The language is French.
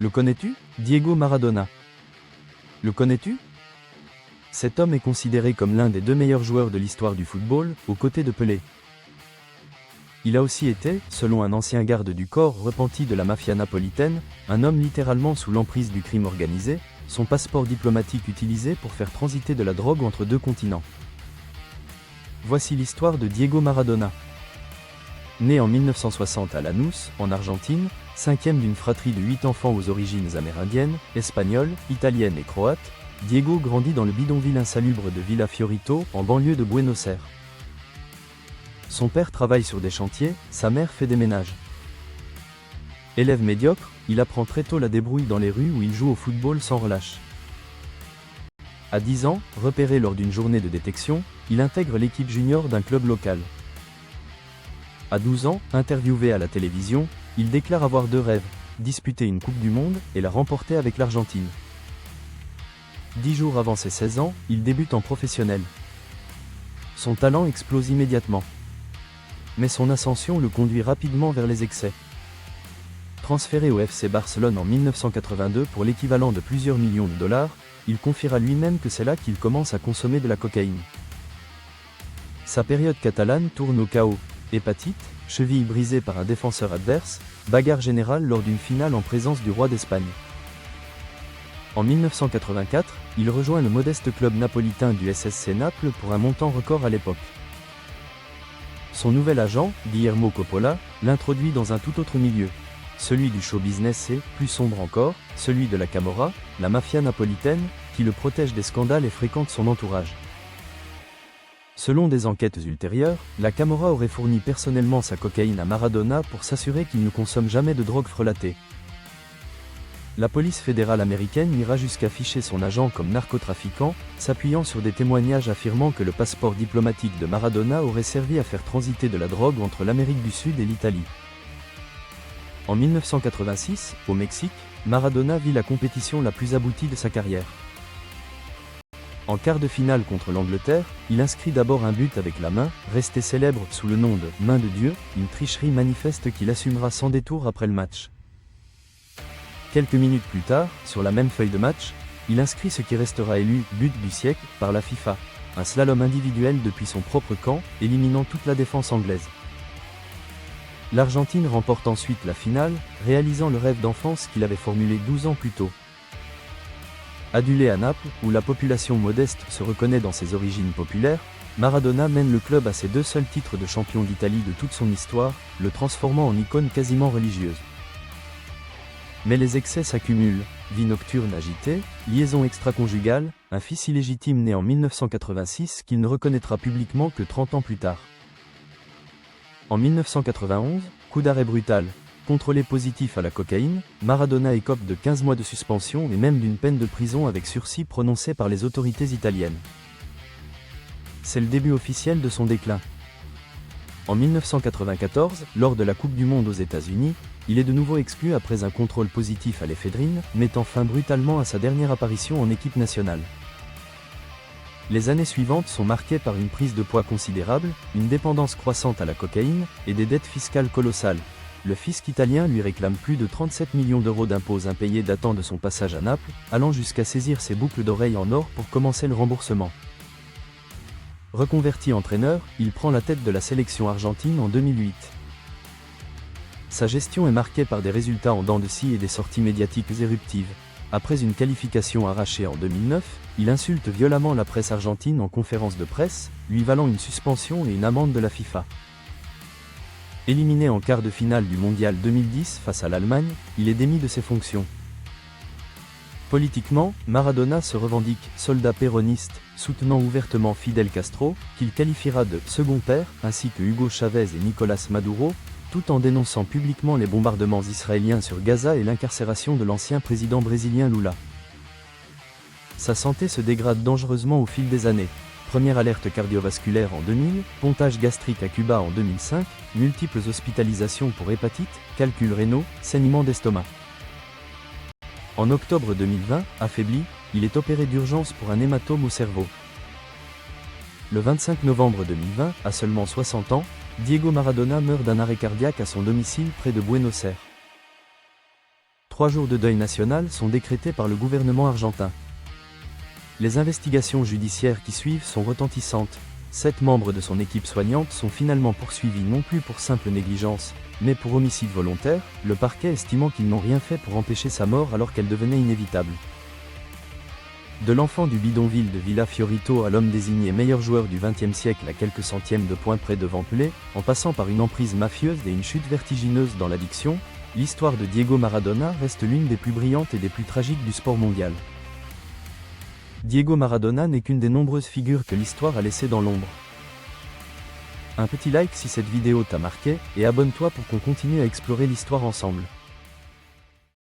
Le connais-tu? Diego Maradona. Le connais-tu? Cet homme est considéré comme l'un des 2 meilleurs joueurs de l'histoire du football, aux côtés de Pelé. Il a aussi été, selon un ancien garde du corps repenti de la mafia napolitaine, un homme littéralement sous l'emprise du crime organisé, son passeport diplomatique utilisé pour faire transiter de la drogue entre 2 continents. Voici l'histoire de Diego Maradona. Né en 1960 à Lanús, en Argentine, 5e d'une fratrie de 8 enfants aux origines amérindiennes, espagnoles, italiennes et croates, Diego grandit dans le bidonville insalubre de Villa Fiorito, en banlieue de Buenos Aires. Son père travaille sur des chantiers, sa mère fait des ménages. Élève médiocre, il apprend très tôt la débrouille dans les rues où il joue au football sans relâche. À 10 ans, repéré lors d'une journée de détection, il intègre l'équipe junior d'un club local. À 12 ans, interviewé à la télévision, il déclare avoir 2 rêves, disputer une Coupe du Monde et la remporter avec l'Argentine. 10 jours avant ses 16 ans, il débute en professionnel. Son talent explose immédiatement. Mais son ascension le conduit rapidement vers les excès. Transféré au FC Barcelone en 1982 pour l'équivalent de plusieurs millions de dollars, il confiera lui-même que c'est là qu'il commence à consommer de la cocaïne. Sa période catalane tourne au chaos. Hépatite, cheville brisée par un défenseur adverse, bagarre générale lors d'une finale en présence du roi d'Espagne. En 1984, il rejoint le modeste club napolitain du SSC Naples pour un montant record à l'époque. Son nouvel agent, Guillermo Coppola, l'introduit dans un tout autre milieu, celui du show business et, plus sombre encore, celui de la Camorra, la mafia napolitaine, qui le protège des scandales et fréquente son entourage. Selon des enquêtes ultérieures, la Camorra aurait fourni personnellement sa cocaïne à Maradona pour s'assurer qu'il ne consomme jamais de drogue frelatée. La police fédérale américaine ira jusqu'à ficher son agent comme narcotrafiquant, s'appuyant sur des témoignages affirmant que le passeport diplomatique de Maradona aurait servi à faire transiter de la drogue entre l'Amérique du Sud et l'Italie. En 1986, au Mexique, Maradona vit la compétition la plus aboutie de sa carrière. En quart de finale contre l'Angleterre, il inscrit d'abord un but avec la main, resté célèbre sous le nom de « main de Dieu », une tricherie manifeste qu'il assumera sans détour après le match. Quelques minutes plus tard, sur la même feuille de match, il inscrit ce qui restera élu « but du siècle » par la FIFA, un slalom individuel depuis son propre camp, éliminant toute la défense anglaise. L'Argentine remporte ensuite la finale, réalisant le rêve d'enfance qu'il avait formulé 12 ans plus tôt. Adulé à Naples, où la population modeste se reconnaît dans ses origines populaires, Maradona mène le club à ses 2 seuls titres de champion d'Italie de toute son histoire, le transformant en icône quasiment religieuse. Mais les excès s'accumulent, vie nocturne agitée, liaison extra-conjugale, un fils illégitime né en 1986 qu'il ne reconnaîtra publiquement que 30 ans plus tard. En 1991, coup d'arrêt brutal. Contrôlé positif à la cocaïne, Maradona écope de 15 mois de suspension et même d'une peine de prison avec sursis prononcée par les autorités italiennes. C'est le début officiel de son déclin. En 1994, lors de la Coupe du Monde aux États-Unis, il est de nouveau exclu après un contrôle positif à l'éphédrine, mettant fin brutalement à sa dernière apparition en équipe nationale. Les années suivantes sont marquées par une prise de poids considérable, une dépendance croissante à la cocaïne, et des dettes fiscales colossales. Le fisc italien lui réclame plus de 37 millions d'euros d'impôts impayés datant de son passage à Naples, allant jusqu'à saisir ses boucles d'oreilles en or pour commencer le remboursement. Reconverti entraîneur, il prend la tête de la sélection argentine en 2008. Sa gestion est marquée par des résultats en dents de scie et des sorties médiatiques éruptives. Après une qualification arrachée en 2009, il insulte violemment la presse argentine en conférence de presse, lui valant une suspension et une amende de la FIFA. Éliminé en quart de finale du Mondial 2010 face à l'Allemagne, il est démis de ses fonctions. Politiquement, Maradona se revendique soldat péroniste, soutenant ouvertement Fidel Castro, qu'il qualifiera de « second père », ainsi que Hugo Chavez et Nicolás Maduro, tout en dénonçant publiquement les bombardements israéliens sur Gaza et l'incarcération de l'ancien président brésilien Lula. Sa santé se dégrade dangereusement au fil des années. Première alerte cardiovasculaire en 2000, pontage gastrique à Cuba en 2005, multiples hospitalisations pour hépatite, calculs rénaux, saignement d'estomac. En octobre 2020, affaibli, il est opéré d'urgence pour un hématome au cerveau. Le 25 novembre 2020, à seulement 60 ans, Diego Maradona meurt d'un arrêt cardiaque à son domicile près de Buenos Aires. 3 jours de deuil national sont décrétés par le gouvernement argentin. Les investigations judiciaires qui suivent sont retentissantes. 7 membres de son équipe soignante sont finalement poursuivis non plus pour simple négligence, mais pour homicide volontaire, le parquet estimant qu'ils n'ont rien fait pour empêcher sa mort alors qu'elle devenait inévitable. De l'enfant du bidonville de Villa Fiorito à l'homme désigné meilleur joueur du XXe siècle à quelques centièmes de points près devant Pelé, en passant par une emprise mafieuse et une chute vertigineuse dans l'addiction, l'histoire de Diego Maradona reste l'une des plus brillantes et des plus tragiques du sport mondial. Diego Maradona n'est qu'une des nombreuses figures que l'histoire a laissées dans l'ombre. Un petit like si cette vidéo t'a marqué, et abonne-toi pour qu'on continue à explorer l'histoire ensemble.